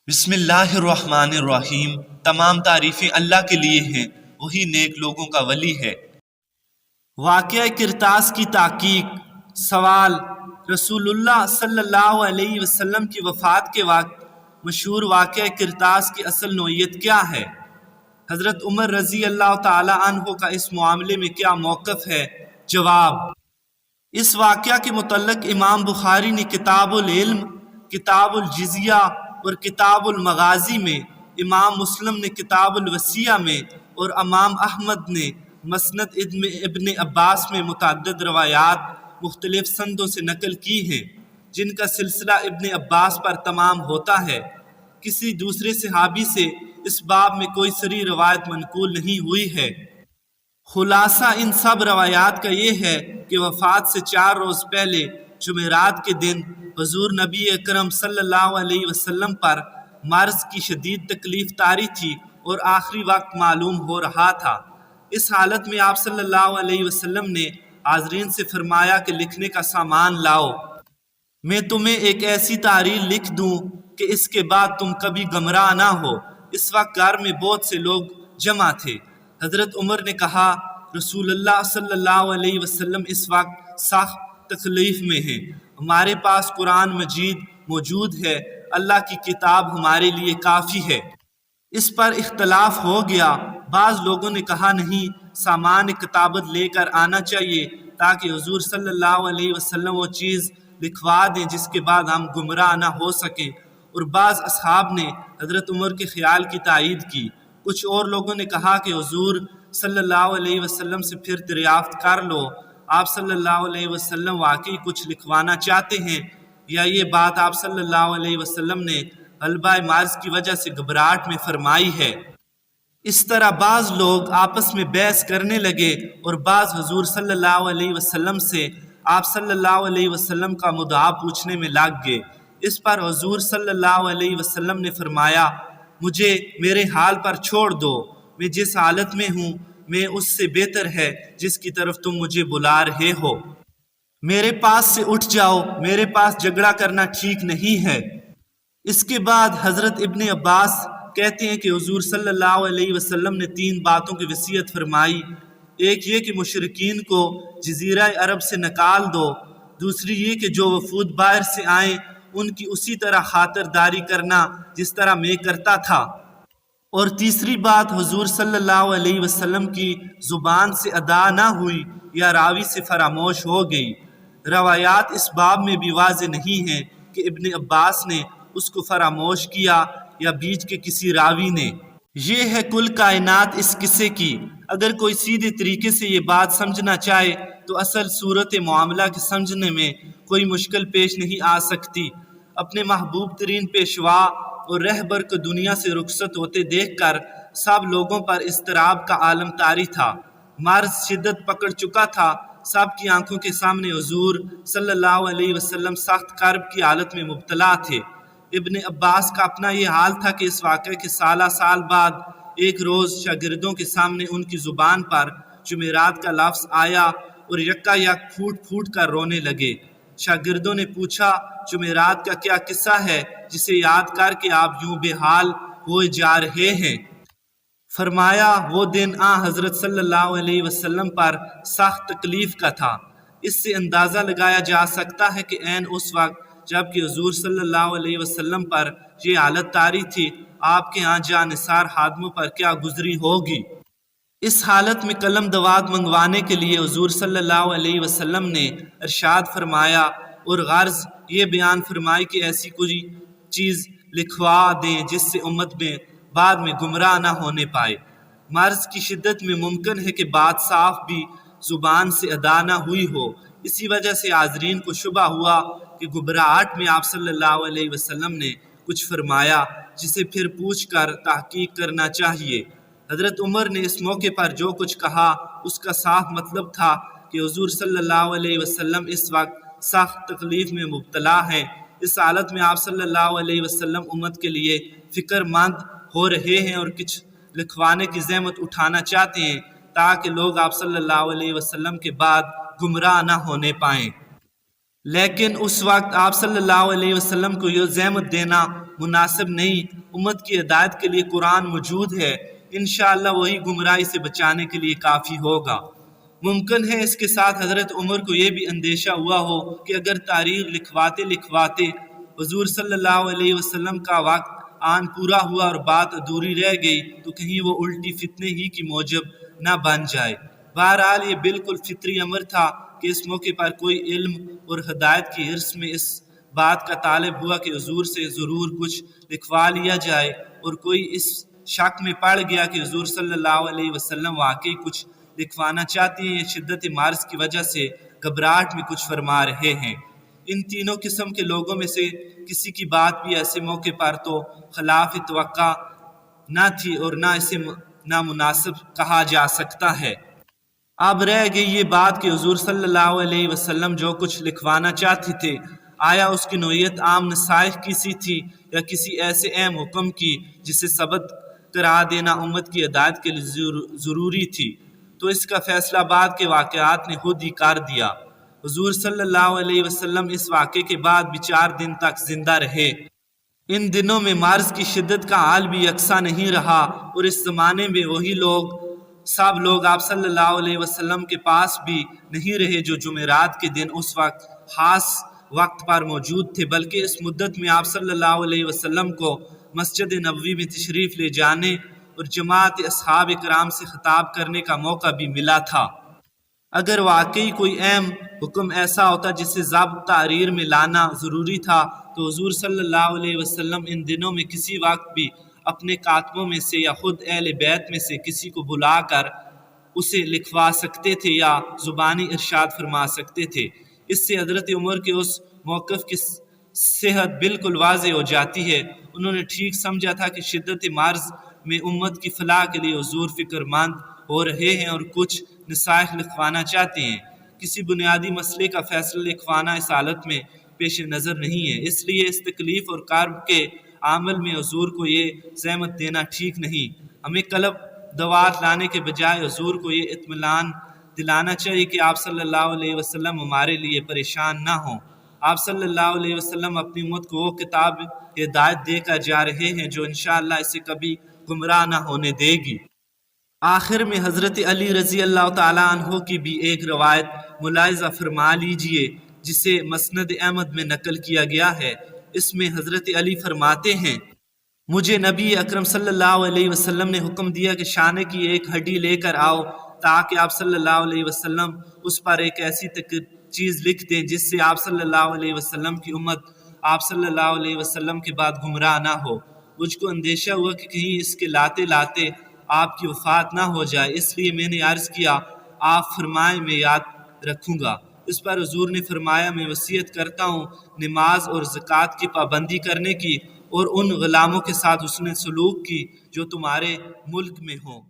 بسم اللہ الرحمن الرحیم۔ تمام تعریفیں اللہ کے لیے ہیں، وہی نیک لوگوں کا ولی ہے۔ واقعہ کرتاس کی تحقیق۔ سوال: رسول اللہ صلی اللہ علیہ وسلم کی وفات کے وقت مشہور واقعہ کرتاس کی اصل نوعیت کیا ہے؟ حضرت عمر رضی اللہ تعالی عنہ کا اس معاملے میں کیا موقف ہے؟ جواب: اس واقعہ کے متعلق امام بخاری نے کتاب العلم، کتاب الجزیہ اور کتاب المغازی میں، امام مسلم نے کتاب الوصیہ میں اور امام احمد نے مسند ابن عباس میں متعدد روایات مختلف سندوں سے نقل کی ہیں، جن کا سلسلہ ابن عباس پر تمام ہوتا ہے۔ کسی دوسرے صحابی سے اس باب میں کوئی صریح روایت منقول نہیں ہوئی ہے۔ خلاصہ ان سب روایات کا یہ ہے کہ وفات سے 4 روز پہلے جمعرات کے دن حضور نبی اکرم صلی اللہ علیہ وسلم پر مرض کی شدید تکلیف طاری تھی اور آخری وقت معلوم ہو رہا تھا۔ اس حالت میں آپ صلی اللہ علیہ وسلم نے حاضرین سے فرمایا کہ لکھنے کا سامان لاؤ، میں تمہیں ایک ایسی تحریر لکھ دوں کہ اس کے بعد تم کبھی گمراہ نہ ہو۔ اس وقت گھر میں بہت سے لوگ جمع تھے۔ حضرت عمر نے کہا، رسول اللہ صلی اللہ علیہ وسلم اس وقت سخت تکلیف میں ہیں، ہمارے پاس قرآن مجید موجود ہے، اللہ کی کتاب ہمارے لیے کافی ہے۔ اس پر اختلاف ہو گیا۔ بعض لوگوں نے کہا نہیں، سامان کتابت لے کر آنا چاہیے تاکہ حضور صلی اللہ علیہ وسلم وہ چیز لکھوا دیں جس کے بعد ہم گمراہ نہ ہو سکیں، اور بعض اصحاب نے حضرت عمر کے خیال کی تائید کی۔ کچھ اور لوگوں نے کہا کہ حضور صلی اللہ علیہ وسلم سے پھر دریافت کر لو، آپ صلی اللہ علیہ وسلم واقعی کچھ لکھوانا چاہتے ہیں یا یہ بات آپ صلی اللہ علیہ وسلم نے غلبہ مرض کی وجہ سے گھبراہٹ میں فرمائی ہے۔ اس طرح بعض لوگ آپس میں بحث کرنے لگے اور بعض حضور صلی اللہ علیہ وسلم سے آپ صلی اللہ علیہ وسلم کا مدعا پوچھنے میں لگ گئے۔ اس پر حضور صلی اللہ علیہ وسلم نے فرمایا، مجھے میرے حال پر چھوڑ دو، میں جس حالت میں ہوں میں اس سے بہتر ہے جس کی طرف تم مجھے بلا رہے ہو، میرے پاس سے اٹھ جاؤ، میرے پاس جھگڑا کرنا ٹھیک نہیں ہے۔ اس کے بعد حضرت ابن عباس کہتے ہیں کہ حضور صلی اللہ علیہ وسلم نے 3 باتوں کی وصیت فرمائی۔ ایک یہ کہ مشرکین کو جزیرہ عرب سے نکال دو، دوسری یہ کہ جو وفود باہر سے آئیں ان کی اسی طرح خاطرداری کرنا جس طرح میں کرتا تھا، اور تیسری بات حضور صلی اللہ علیہ وسلم کی زبان سے ادا نہ ہوئی یا راوی سے فراموش ہو گئی۔ روایات اس باب میں بھی واضح نہیں ہیں کہ ابن عباس نے اس کو فراموش کیا یا بیچ کے کسی راوی نے۔ یہ ہے کل کائنات اس قصے کی۔ اگر کوئی سیدھے طریقے سے یہ بات سمجھنا چاہے تو اصل صورت معاملہ کے سمجھنے میں کوئی مشکل پیش نہیں آ سکتی۔ اپنے محبوب ترین پیشوا اور رہبر کو دنیا سے رخصت ہوتے دیکھ کر سب لوگوں پر اضطراب کا عالم طاری تھا۔ مرض شدت پکڑ چکا تھا۔ سب کی آنکھوں کے سامنے حضور صلی اللہ علیہ وسلم سخت کرب کی حالت میں مبتلا تھے۔ ابن عباس کا اپنا یہ حال تھا کہ اس واقعے کے سال بعد ایک روز شاگردوں کے سامنے ان کی زبان پر جمعرات کا لفظ آیا اور یکا یک پھوٹ پھوٹ کر رونے لگے۔ شاگردوں نے پوچھا، جمعرات کا کیا قصہ ہے جسے یاد کر کے آپ یوں بے حال ہوئے جا رہے ہیں؟ فرمایا، وہ دن حضرت صلی اللہ علیہ وسلم پر سخت تکلیف کا تھا۔ اس سے اندازہ لگایا جا سکتا ہے کہ عین اس وقت جب کہ حضور صلی اللہ علیہ وسلم پر یہ حالت طاری تھی، آپ کے جاں نثار خادموں پر کیا گزری ہوگی۔ اس حالت میں قلم دوات منگوانے کے لیے حضور صلی اللہ علیہ وسلم نے ارشاد فرمایا اور غرض یہ بیان فرمائی کہ ایسی کوئی چیز لکھوا دیں جس سے امت میں بعد میں گمراہ نہ ہونے پائے۔ مرض کی شدت میں ممکن ہے کہ بات صاف بھی زبان سے ادا نہ ہوئی ہو، اسی وجہ سے حاضرین کو شبہ ہوا کہ گھبراہٹ میں آپ صلی اللہ علیہ وسلم نے کچھ فرمایا جسے پھر پوچھ کر تحقیق کرنا چاہیے۔ حضرت عمر نے اس موقع پر جو کچھ کہا اس کا صاف مطلب تھا کہ حضور صلی اللہ علیہ وسلم اس وقت سخت تکلیف میں مبتلا ہیں۔ اس حالت میں آپ صلی اللہ علیہ وسلم امت کے لیے فکر مند ہو رہے ہیں اور کچھ لکھوانے کی زحمت اٹھانا چاہتے ہیں تاکہ لوگ آپ صلی اللہ علیہ وسلم کے بعد گمراہ نہ ہونے پائیں۔ لیکن اس وقت آپ صلی اللہ علیہ وسلم کو یہ زحمت دینا مناسب نہیں، امت کی ہدایت کے لیے قرآن موجود ہے، انشاءاللہ وہی گمراہی سے بچانے کے لیے کافی ہوگا۔ ممکن ہے اس کے ساتھ حضرت عمر کو یہ بھی اندیشہ ہوا ہو کہ اگر تاریخ لکھواتے لکھواتے حضور صلی اللہ علیہ وسلم کا وقت آن پورا ہوا اور بات ادھوری رہ گئی تو کہیں وہ الٹی فتنے ہی کی موجب نہ بن جائے۔ بہرحال یہ بالکل فطری امر تھا کہ اس موقع پر کوئی علم اور ہدایت کی حرص میں اس بات کا طالب ہوا کہ حضور سے ضرور کچھ لکھوا لیا جائے، اور کوئی اس شک میں پڑ گیا کہ حضور صلی اللہ علیہ وسلم واقعی کچھ لکھوانا چاہتے ہیں یا شدت مرض کی وجہ سے گھبراہٹ میں کچھ فرما رہے ہیں۔ ان تینوں قسم کے لوگوں میں سے کسی کی بات بھی ایسے موقع پر تو خلاف توقع نہ تھی اور نہ اسے نامناسب کہا جا سکتا ہے۔ اب رہ گئی یہ بات کہ حضور صلی اللہ علیہ وسلم جو کچھ لکھوانا چاہتے تھے، آیا اس کی نوعیت عام نصائح کی سی تھی یا کسی ایسے اہم حکم کی جسے ثبت کرا دینا امت کی ہدایت کے لیے ضروری تھی؟ تو اس کا فیصلہ بعد کے واقعات نے خود ہی کر دیا۔ حضور صلی اللہ علیہ وسلم اس واقعے کے بعد بھی 4 دن تک زندہ رہے۔ ان دنوں میں مرض کی شدت کا حال بھی یکساں نہیں رہا، اور اس زمانے میں وہی سب لوگ آپ صلی اللہ علیہ وسلم کے پاس بھی نہیں رہے جو جمعرات کے دن اس وقت خاص وقت پر موجود تھے، بلکہ اس مدت میں آپ صلی اللہ علیہ وسلم کو مسجد نبوی میں تشریف لے جانے اور جماعت اصحاب کرام سے خطاب کرنے کا موقع بھی ملا تھا۔ اگر واقعی کوئی اہم حکم ایسا ہوتا جسے ضبط تحریر میں لانا ضروری تھا تو حضور صلی اللہ علیہ وسلم ان دنوں میں کسی وقت بھی اپنے کاتبوں میں سے یا خود اہل بیت میں سے کسی کو بلا کر اسے لکھوا سکتے تھے یا زبانی ارشاد فرما سکتے تھے۔ اس سے حضرت عمر کے اس موقف کی صحت بالکل واضح ہو جاتی ہے۔ انہوں نے ٹھیک سمجھا تھا کہ شدت مرض میں امت کی فلاح کے لیے حضور فکر مند ہو رہے ہیں اور کچھ نصائح لکھوانا چاہتے ہیں۔ کسی بنیادی مسئلے کا فیصلہ لکھوانا اس حالت میں پیش نظر نہیں ہے، اس لیے اس تکلیف اور کرب کے عمل میں حضور کو یہ زحمت دینا ٹھیک نہیں۔ ہمیں قلب دوات لانے کے بجائے حضور کو یہ اطمینان دلانا چاہیے کہ آپ صلی اللہ علیہ وسلم ہمارے لیے پریشان نہ ہوں۔ آپ صلی اللہ علیہ وسلم اپنی امت کو وہ کتاب ہدایت دے کر جا رہے ہیں جو انشاءاللہ اسے کبھی گمراہ نہ ہونے دے گی۔ آخر میں حضرت علی رضی اللہ تعالیٰ عنہ کی بھی ایک روایت ملاحظہ فرما لیجئے جسے مسند احمد میں نقل کیا گیا ہے۔ اس میں حضرت علی فرماتے ہیں، مجھے نبی اکرم صلی اللہ علیہ وسلم نے حکم دیا کہ شانے کی ایک ہڈی لے کر آؤ تاکہ آپ صلی اللہ علیہ وسلم اس پر ایک ایسی چیز لکھ دیں جس سے آپ صلی اللہ علیہ وسلم کی امت آپ صلی اللہ علیہ وسلم کے بعد گمراہ نہ ہو۔ مجھ کو اندیشہ ہوا کہ کہیں اس کے لاتے لاتے آپ کی وفات نہ ہو جائے، اس لیے میں نے عرض کیا آپ فرمائیں میں یاد رکھوں گا۔ اس پر حضور نے فرمایا میں وصیت کرتا ہوں نماز اور زکوٰۃ کی پابندی کرنے کی اور ان غلاموں کے ساتھ حسن سلوک کی جو تمہارے ملک میں ہوں۔